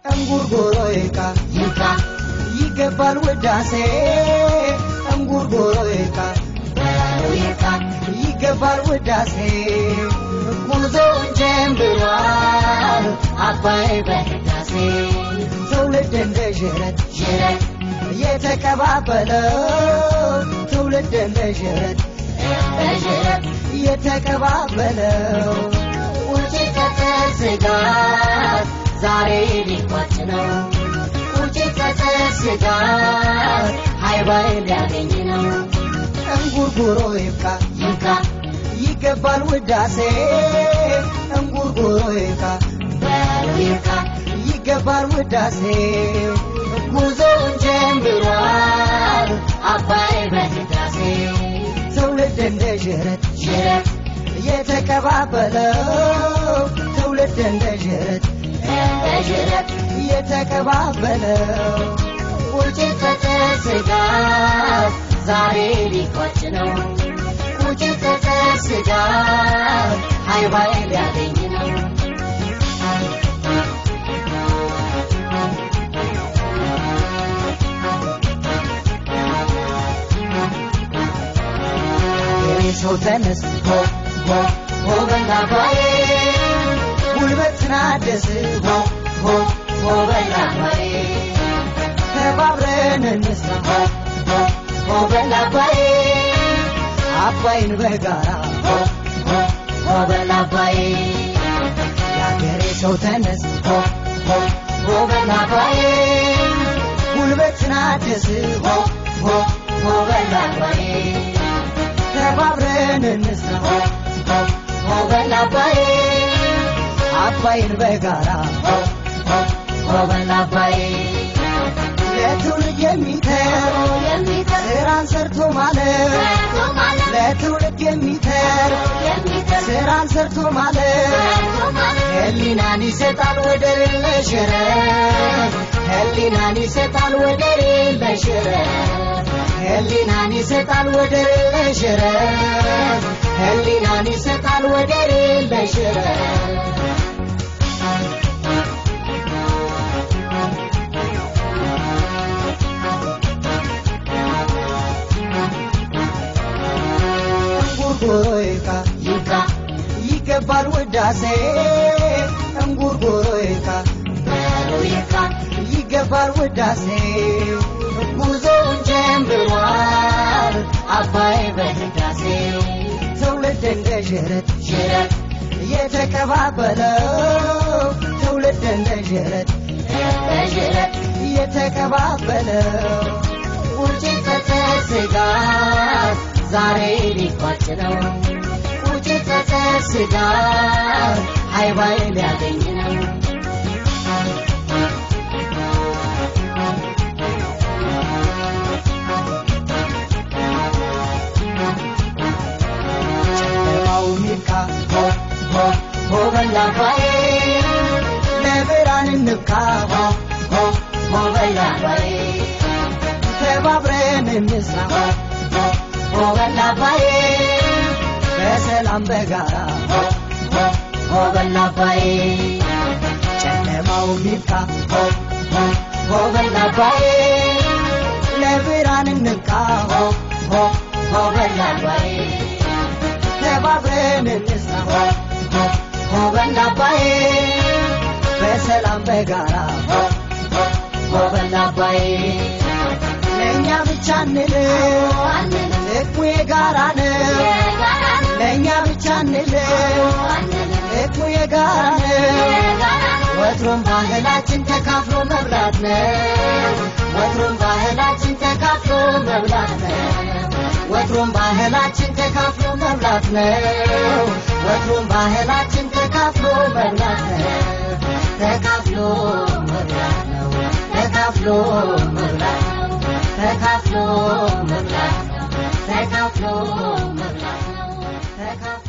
Angurgoroeka yika yigabal wedase Angurgoroeka yika yigabal wedase Muzo jembirwal abai bedase Tawleden dejeret jeret yetakababalo Tawleden dejeret dejeret yetakababalo Uchikatsigat Zare likwatno Uchikatsigat Haibai liagengino Angurgoroeka yika yigabal wedase Angurgoroeka yika yigabal wedase Muzo jembirwal abai bedase Tawleden dejeret jeret yetakababalo Tawleden dejeret dejeret yetakababalo Uchikatsigat Zare likwatno Uchikatsigat Haibai liagengino So tennis ho ho ho balabaye Ulbetina des ho ho ho balabaye Tababren nisra ho ho ho balabaye Apain begara ho ho ho balabaye Yagere so tennis ho ho ho balabaye Ulbetina des ho ho ho balabaye Tababren nisra ho ho balabaye Apain begara ho ho ho balabaye ለትውልድ የሚተር ስራን ሰርቶ ማለት ለትውልድ የሚተር ስራን ሰርቶ ማለት ህሊናን ይሰጣል ወደር የለሽ ህሊናን ይሰጣል ወደር የለሽ ህሊናን ይሰጣል ወደር የለሽ ህሊናን ይሰጣል ወደር የለሽ Angurgoroeka yika yigabal wedase Angurgoroeka yigabal wedase Muzo jembirwal abai bedase Tawleden dejeret jeret yetakababalo Tawleden dejeret dejeret yetakababalo Uchikatsigat Zare likwatno Uchikatsigat Haibai liagengino በላ ባይ ለብርሃን እንብቃ በላ ባይ ተባብረን እንስራ በላ ባይ በሰላም በጋራ በላ ባይ ጨለማው ይብቃ በላ ባይ ለብርሃን እንብቃ በላ ባይ ተባብረን እንስራ በላ ባይ በሰላም በጋራ በላ ባይ ለኛ ብቻ እንለው እኮ የጋራ ነው ለኛ ብቻ እንለው እኮ የጋራ ነው ወትሮም ባህላችን ተካፍሎ መብላት ነው ወትሮም ባህላችን ተካፍሎ መብላት ነው ወትሮም ባህላችን ተካፍሎ መብላት ነው ወትሮም ባህላችን ተካፍሎ መብላት ነው ተካፍሎ መብላት ነው ተካፍሎ መብላት ነው ተካፍሎ መብላት ነው ተካፍሎ መብላት ነው ተካፍሎ